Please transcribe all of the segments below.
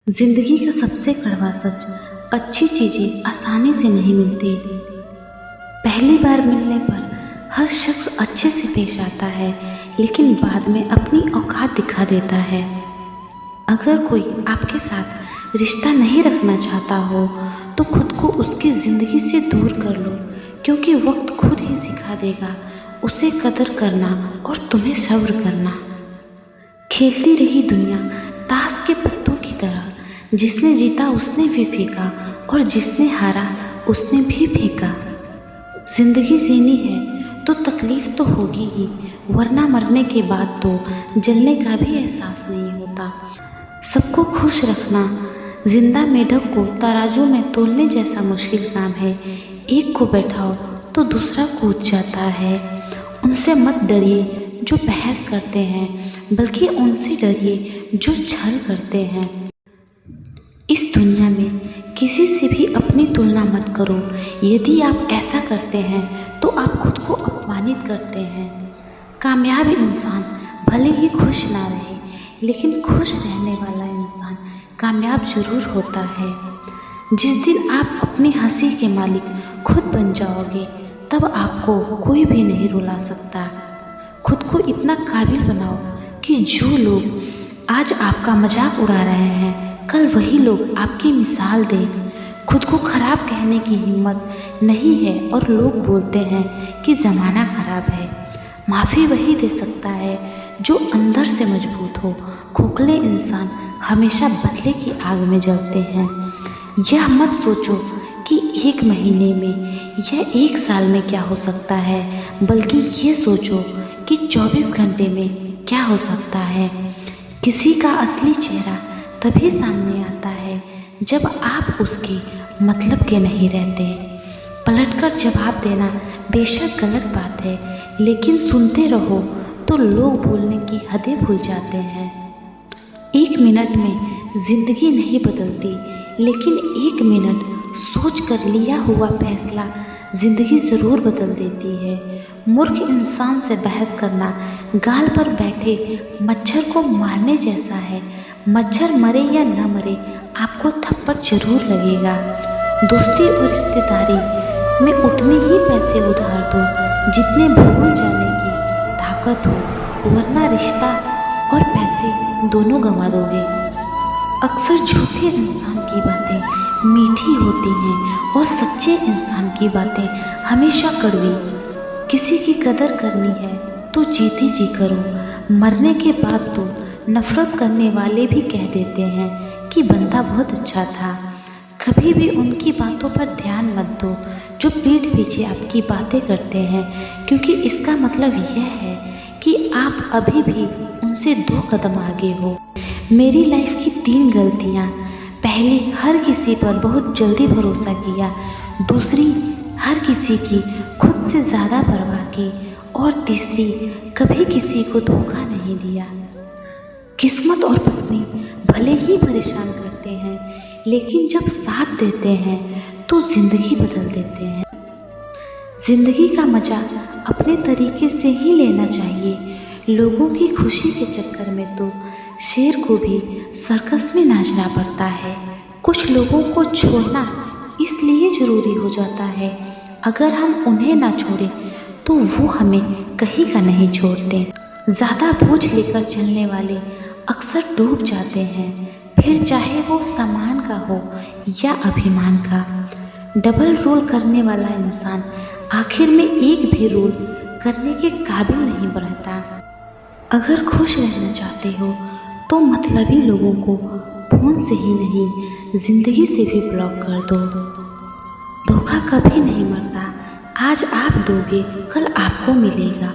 जिंदगी का सबसे कड़वा सच, अच्छी चीज़ें आसानी से नहीं मिलती। पहली बार मिलने पर हर शख्स अच्छे से पेश आता है, लेकिन बाद में अपनी औकात दिखा देता है। अगर कोई आपके साथ रिश्ता नहीं रखना चाहता हो तो खुद को उसकी ज़िंदगी से दूर कर लो, क्योंकि वक्त खुद ही सिखा देगा उसे कदर करना और तुम्हें सब्र करना। खेलती रही दुनिया ताश के पत्तों की तरह, जिसने जीता उसने भी फेंका और जिसने हारा उसने भी फेंका। जिंदगी जीनी है तो तकलीफ तो होगी ही, वरना मरने के बाद तो जलने का भी एहसास नहीं होता। सबको खुश रखना जिंदा मेढक को तराजू में तोलने जैसा मुश्किल काम है। एक को बैठाओ तो दूसरा कूद जाता है। उनसे मत डरिए जो बहस करते हैं, बल्कि उनसे डरिए जो छल करते हैं। इस दुनिया में किसी से भी अपनी तुलना मत करो। यदि आप ऐसा करते हैं तो आप खुद को अपमानित करते हैं। कामयाब इंसान भले ही खुश ना रहे, लेकिन खुश रहने वाला इंसान कामयाब जरूर होता है। जिस दिन आप अपनी हंसी के मालिक खुद बन जाओगे, तब आपको कोई भी नहीं रुला सकता। खुद को इतना काबिल बनाओ कि जो लोग आज आपका मजाक उड़ा रहे हैं, कल वही लोग आपकी मिसाल दें। खुद को खराब कहने की हिम्मत नहीं है और लोग बोलते हैं कि ज़माना खराब है। माफ़ी वही दे सकता है जो अंदर से मजबूत हो। खोखले इंसान हमेशा बदले की आग में जलते हैं। यह मत सोचो कि एक महीने में या एक साल में क्या हो सकता है, बल्कि ये सोचो कि 24 घंटे में क्या हो सकता है। किसी का असली चेहरा तभी सामने आता है जब आप उसके मतलब के नहीं रहते। पलटकर जवाब देना बेशक गलत बात है, लेकिन सुनते रहो तो लोग बोलने की हदें भूल जाते हैं। एक मिनट में ज़िंदगी नहीं बदलती, लेकिन एक मिनट सोच कर लिया हुआ फैसला ज़िंदगी ज़रूर बदल देती है। मूर्ख इंसान से बहस करना गाल पर बैठे मच्छर को मारने जैसा है। मच्छर मरे या न मरे, आपको थप्पड़ जरूर लगेगा। दोस्ती और रिश्तेदारी में उतने ही पैसे उधार दो जितने भूल जाने की ताकत हो, वरना रिश्ता और पैसे दोनों गंवा दोगे। अक्सर झूठे इंसान की बातें मीठी होती हैं और सच्चे इंसान की बातें हमेशा कड़वी। किसी की कदर करनी है तो जीती जी करो। मरने के बाद तो नफरत करने वाले भी कह देते हैं कि बंदा बहुत अच्छा था। कभी भी उनकी बातों पर ध्यान मत दो जो पीठ पीछे आपकी बातें करते हैं, क्योंकि इसका मतलब यह है कि आप अभी भी उनसे 2 कदम आगे हो। मेरी लाइफ की 3 गलतियाँ। पहली, हर किसी पर बहुत जल्दी भरोसा किया। दूसरी, हर किसी की खुद से ज़्यादा परवाह की। और तीसरी, कभी किसी को धोखा नहीं दिया। किस्मत और पत्नी भले ही परेशान करते हैं, लेकिन जब साथ देते हैं तो ज़िंदगी बदल देते हैं। ज़िंदगी का मज़ा अपने तरीके से ही लेना चाहिए। लोगों की खुशी के चक्कर में तो शेर को भी सर्कस में नाचना पड़ता है। कुछ लोगों को छोड़ना इसलिए ज़रूरी हो जाता है, अगर हम उन्हें ना छोड़ें तो वो हमें कहीं का नहीं छोड़ते। ज़्यादा बोझ लेकर चलने वाले अक्सर डूब जाते हैं, फिर चाहे वो सामान का हो या अभिमान का। डबल रोल करने वाला इंसान आखिर में एक भी रोल करने के काबिल नहीं रहता। अगर खुश रहना चाहते हो तो मतलबी लोगों को फ़ोन से ही नहीं, ज़िंदगी से भी ब्लॉक कर दो। धोखा कभी नहीं मरता। आज आप दोगे, कल आपको मिलेगा।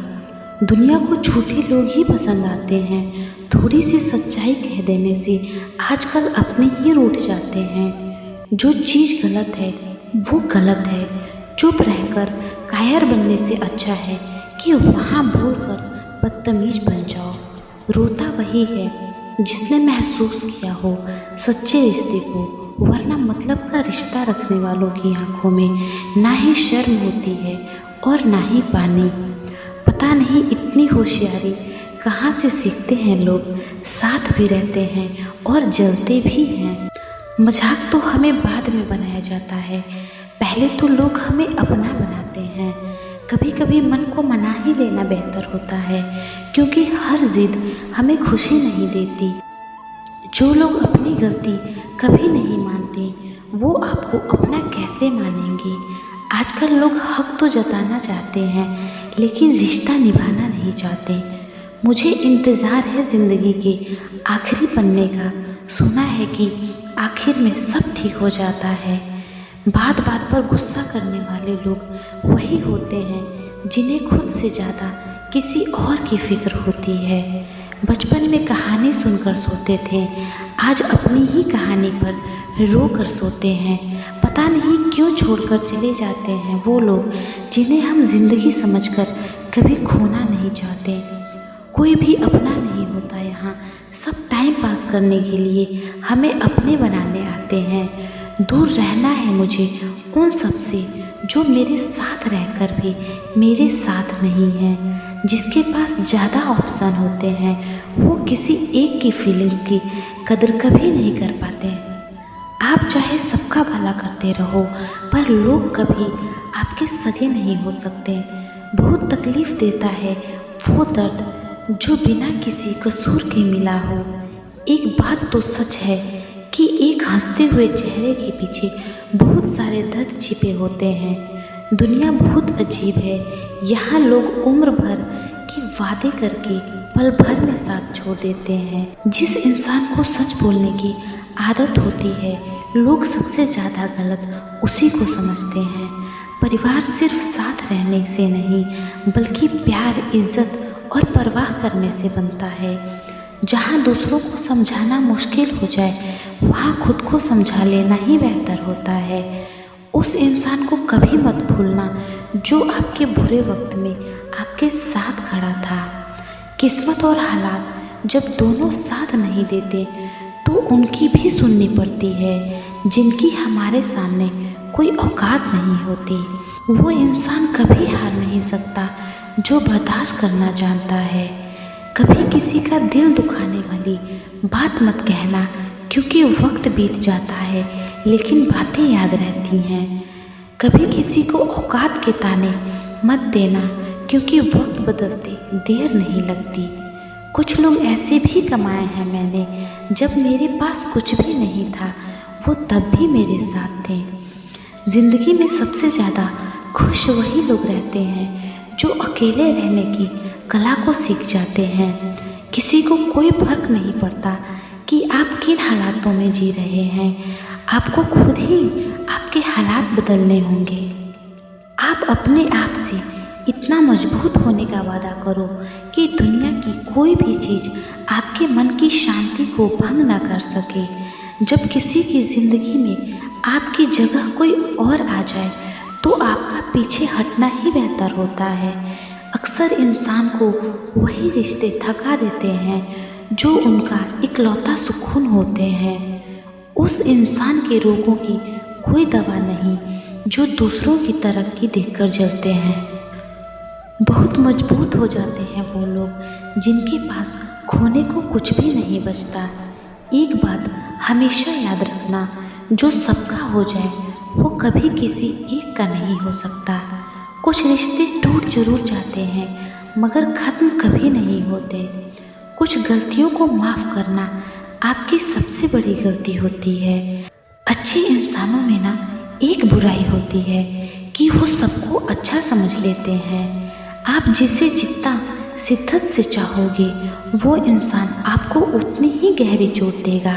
दुनिया को झूठे लोग ही पसंद आते हैं। थोड़ी सी सच्चाई कह देने से आजकल अपने ही रूठ जाते हैं। जो चीज़ गलत है वो गलत है। चुप रहकर कायर बनने से अच्छा है कि वहाँ बोलकर बदतमीज बन जाओ। रोता वही है जिसने महसूस किया हो सच्चे रिश्ते को, वरना मतलब का रिश्ता रखने वालों की आंखों में ना ही शर्म होती है और ना ही पानी। पता नहीं इतनी होशियारी कहाँ से सीखते हैं लोग, साथ भी रहते हैं और जलते भी हैं। मजाक तो हमें बाद में बनाया जाता है, पहले तो लोग हमें अपना बनाते हैं। कभी कभी मन को मना ही लेना बेहतर होता है, क्योंकि हर जिद हमें खुशी नहीं देती। जो लोग अपनी गलती कभी नहीं मानते, वो आपको अपना कैसे मानेंगे। आजकल लोग हक तो जताना चाहते हैं, लेकिन रिश्ता निभाना नहीं चाहते। मुझे इंतज़ार है ज़िंदगी के आखिरी पन्ने का, सुना है कि आखिर में सब ठीक हो जाता है। बात बात पर गुस्सा करने वाले लोग वही होते हैं जिन्हें खुद से ज़्यादा किसी और की फिक्र होती है। बचपन में कहानी सुनकर सोते थे, आज अपनी ही कहानी पर रो कर सोते हैं। पता नहीं क्यों छोड़कर चले जाते हैं वो लोग जिन्हें हम जिंदगी समझकर कभी खोना नहीं चाहते। कोई भी अपना नहीं होता यहाँ, सब टाइम पास करने के लिए हमें अपने बनाने आते हैं। दूर रहना है मुझे उन सब से जो मेरे साथ रहकर भी मेरे साथ नहीं हैं। जिसके पास ज़्यादा ऑप्शन होते हैं वो किसी एक की फीलिंग्स की कदर कभी नहीं कर पाते। आप चाहे सबका भला करते रहो, पर लोग कभी आपके सगे नहीं हो सकते। बहुत तकलीफ़ देता है वो दर्द जो बिना किसी कसूर के मिला हो। एक बात तो सच है कि एक हंसते हुए चेहरे के पीछे बहुत सारे दर्द छिपे होते हैं। दुनिया बहुत अजीब है, यहाँ लोग उम्र भर के वादे करके पल भर में साथ छोड़ देते हैं। जिस इंसान को सच बोलने की आदत होती है, लोग सबसे ज़्यादा गलत उसी को समझते हैं। परिवार सिर्फ साथ रहने से नहीं, बल्कि प्यार, इज्जत और परवाह करने से बनता है। जहाँ दूसरों को समझाना मुश्किल हो जाए, वहाँ खुद को समझा लेना ही बेहतर होता है। उस इंसान को कभी मत भूलना जो आपके बुरे वक्त में आपके साथ खड़ा था। किस्मत और हालात जब दोनों साथ नहीं देते तो उनकी भी सुननी पड़ती है, जिनकी हमारे सामने कोई औकात नहीं होती। वो इंसान कभी हार नहीं सकता जो बर्दाश्त करना जानता है। कभी किसी का दिल दुखाने वाली बात मत कहना, क्योंकि वक्त बीत जाता है लेकिन बातें याद रहती हैं। कभी किसी को औकात के ताने मत देना, क्योंकि वक्त बदलते देर नहीं लगती। कुछ लोग ऐसे भी कमाए हैं मैंने, जब मेरे पास कुछ भी नहीं था वो तब भी मेरे साथ थे। ज़िंदगी में सबसे ज़्यादा खुश वही लोग रहते हैं जो अकेले रहने की कला को सीख जाते हैं। किसी को कोई फर्क नहीं पड़ता कि आप किन हालातों में जी रहे हैं, आपको खुद ही आपके हालात बदलने होंगे। आप अपने आप से इतना मजबूत होने का वादा करो कि दुनिया की कोई भी चीज़ आपके मन की शांति को भंग ना कर सके। जब किसी की ज़िंदगी में आपकी जगह कोई और आ जाए तो आपका पीछे हटना ही बेहतर होता है। अक्सर इंसान को वही रिश्ते थका देते हैं जो उनका इकलौता सुकून होते हैं। उस इंसान के रोगों की कोई दवा नहीं जो दूसरों की तरक्की देखकर जलते हैं। बहुत मजबूत हो जाते हैं वो लोग जिनके पास खोने को कुछ भी नहीं बचता। एक बात हमेशा याद रखना, जो सबका हो जाए वो कभी किसी एक का नहीं हो सकता। कुछ रिश्ते टूट जरूर जाते हैं मगर ख़त्म कभी नहीं होते। कुछ गलतियों को माफ़ करना आपकी सबसे बड़ी गलती होती है। अच्छे इंसानों में ना एक बुराई होती है कि वो सबको अच्छा समझ लेते हैं। आप जिसे जितना शिद्दत से चाहोगे वो इंसान आपको उतनी ही गहरी चोट देगा।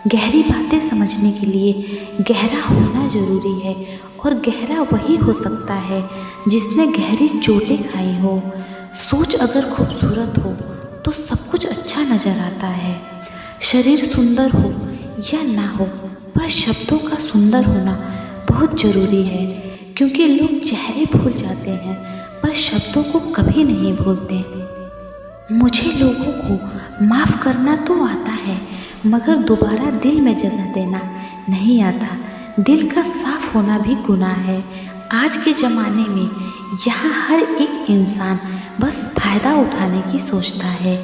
गहरी बातें समझने के लिए गहरा होना ज़रूरी है, और गहरा वही हो सकता है जिसने गहरी चोटें खाई हो। सोच अगर खूबसूरत हो तो सब कुछ अच्छा नज़र आता है। शरीर सुंदर हो या ना हो, पर शब्दों का सुंदर होना बहुत ज़रूरी है, क्योंकि लोग चेहरे भूल जाते हैं पर शब्दों को कभी नहीं भूलते। मुझे लोगों को माफ़ करना तो आता है, मगर दोबारा दिल में जगह देना नहीं आता। दिल का साफ होना भी गुनाह है। आज के ज़माने में यहाँ हर एक इंसान बस फायदा उठाने की सोचता है।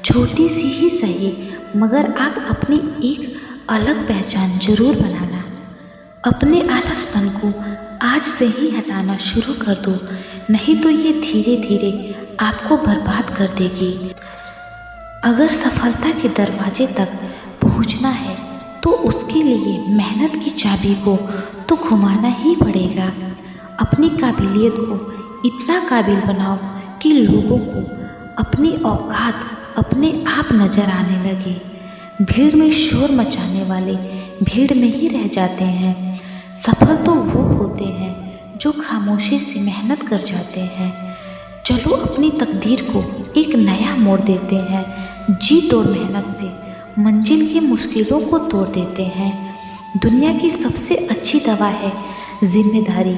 छोटी सी ही सही, मगर आप अपनी एक अलग पहचान जरूर बनाना। अपने आलसपन को आज से ही हटाना शुरू कर दो, नहीं तो ये धीरे धीरे आपको बर्बाद कर देगी। अगर सफलता के दरवाजे तक पहुंचना है तो उसके लिए मेहनत की चाबी को तो घुमाना ही पड़ेगा। अपनी काबिलियत को इतना काबिल बनाओ कि लोगों को अपनी औकात अपने आप नजर आने लगे। भीड़ में शोर मचाने वाले भीड़ में ही रह जाते हैं। सफल तो वो होते हैं जो खामोशी से मेहनत कर जाते हैं। चलो अपनी तकदीर को एक नया मोड़ देते हैं। जी तोड़ मेहनत से मंजिल की मुश्किलों को तोड़ देते हैं। दुनिया की सबसे अच्छी दवा है जिम्मेदारी।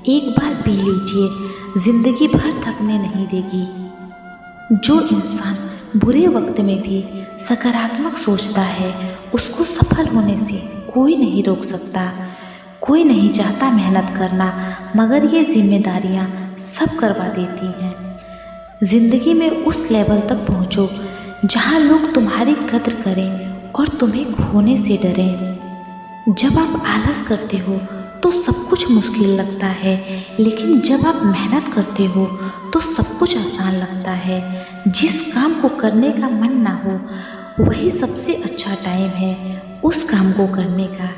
एक बार पी लीजिए, जिंदगी भर थकने नहीं देगी। जो इंसान बुरे वक्त में भी सकारात्मक सोचता है, उसको सफल होने से कोई नहीं रोक सकता। कोई नहीं चाहता मेहनत करना, मगर ये जिम्मेदारियां सब करवा देती हैं। जिंदगी में उस लेवल तक पहुंचो जहां लोग तुम्हारी कद्र करें और तुम्हें खोने से डरें। जब आप आलस करते हो तो सब कुछ मुश्किल लगता है, लेकिन जब आप मेहनत करते हो तो सब कुछ आसान लगता है। जिस काम को करने का मन ना हो, वही सबसे अच्छा टाइम है उस काम को करने का।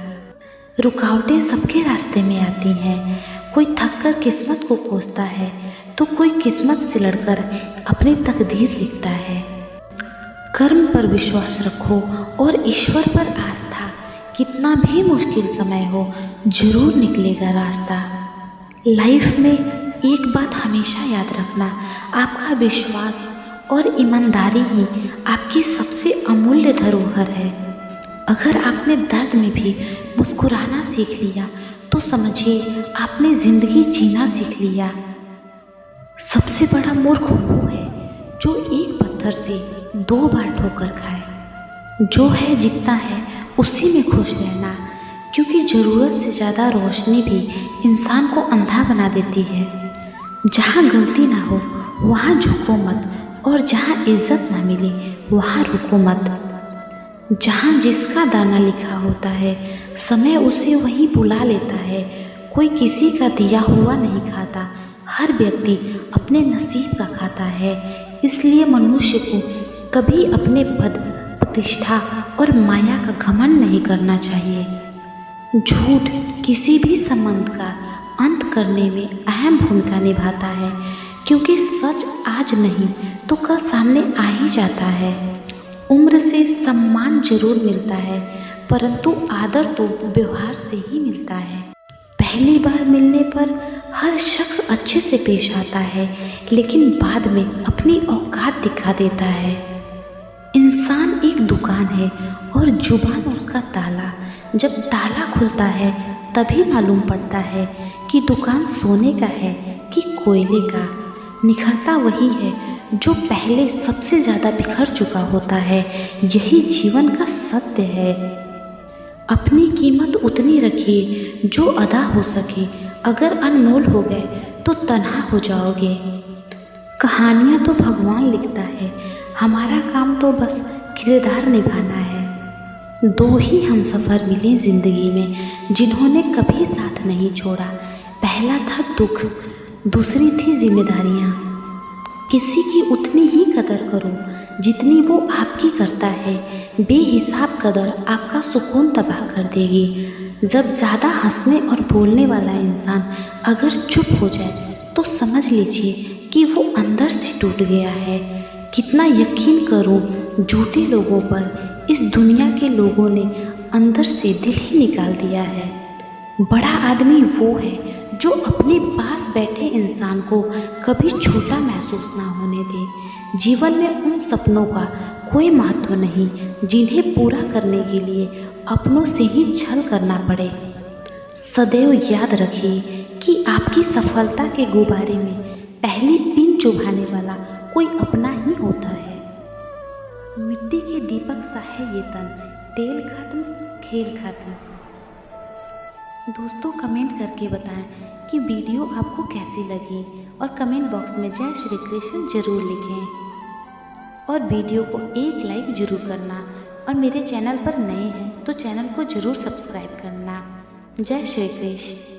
रुकावटें सबके रास्ते में आती हैं। कोई थक कर किस्मत को कोसता है तो कोई किस्मत से लड़कर अपनी तकदीर लिखता है। कर्म पर विश्वास रखो और ईश्वर पर आस्था। कितना भी मुश्किल समय हो, जरूर निकलेगा रास्ता। लाइफ में एक बात हमेशा याद रखना, आपका विश्वास और ईमानदारी ही आपकी सबसे अमूल्य धरोहर है। अगर आपने दर्द में भी मुस्कुराना सीख लिया तो समझिए आपने जिंदगी जीना सीख लिया। सबसे बड़ा मूर्ख वो है जो एक पत्थर से 2 बार ठोकर खाए। जो है जितना है उसी में खुश रहना, क्योंकि ज़रूरत से ज़्यादा रोशनी भी इंसान को अंधा बना देती है। जहाँ गलती ना हो वहाँ झुको मत, और जहाँ इज्जत ना मिले वहाँ रुको मत। जहाँ जिसका दाना लिखा होता है, समय उसे वहीं बुला लेता है। कोई किसी का दिया हुआ नहीं खाता, हर व्यक्ति अपने नसीब का खाता है। इसलिए मनुष्य को कभी अपने पद, प्रतिष्ठा और माया का घमंड नहीं करना चाहिए। झूठ किसी भी संबंध का अंत करने में अहम भूमिका निभाता है, क्योंकि सच आज नहीं तो कल सामने आ ही जाता है। उम्र से सम्मान जरूर मिलता है, परंतु आदर तो व्यवहार से ही मिलता है। पहली बार मिलने पर हर शख्स अच्छे से पेश आता है, लेकिन बाद में अपनी औकात दिखा देता है। इंसान एक दुकान है और जुबान उसका ताला। जब ताला खुलता है तभी मालूम पड़ता है कि दुकान सोने का है कि कोयले का। निखरता वही है जो पहले सबसे ज़्यादा बिखर चुका होता है। यही जीवन का सत्य है। अपनी कीमत उतनी रखिए जो अदा हो सके। अगर अनमोल हो गए तो तन्हा हो जाओगे। कहानियाँ तो भगवान लिखता है, हमारा काम तो बस किरदार निभाना है। 2 ही हमसफ़र मिले ज़िंदगी में जिन्होंने कभी साथ नहीं छोड़ा। पहला था दुख, दूसरी थी जिम्मेदारियाँ। किसी की उतनी ही कदर करो जितनी वो आपकी करता है। बेहिसाब कदर आपका सुकून तबाह कर देगी। जब ज़्यादा हंसने और बोलने वाला इंसान अगर चुप हो जाए तो समझ लीजिए कि वो अंदर से टूट गया है। कितना यकीन करूं झूठे लोगों पर, इस दुनिया के लोगों ने अंदर से दिल ही निकाल दिया है। बड़ा आदमी वो है जो अपने पास बैठे इंसान को कभी छोटा महसूस ना होने दे। जीवन में उन सपनों का कोई महत्व नहीं जिन्हें पूरा करने के लिए अपनों से ही छल करना पड़े। सदैव याद रखिए कि आपकी सफलता के गुब्बारे में पहली पिन चुभाने वाला कोई अपना ही होता है। मिट्टी के दीपक सा है ये तन, तेल खत्म खेल खत्म। दोस्तों कमेंट करके बताएं कि वीडियो आपको कैसी लगी और कमेंट बॉक्स में जय श्री कृष्ण जरूर लिखें और वीडियो को एक लाइक जरूर करना और मेरे चैनल पर नए हैं तो चैनल को जरूर सब्सक्राइब करना। जय श्री कृष्ण।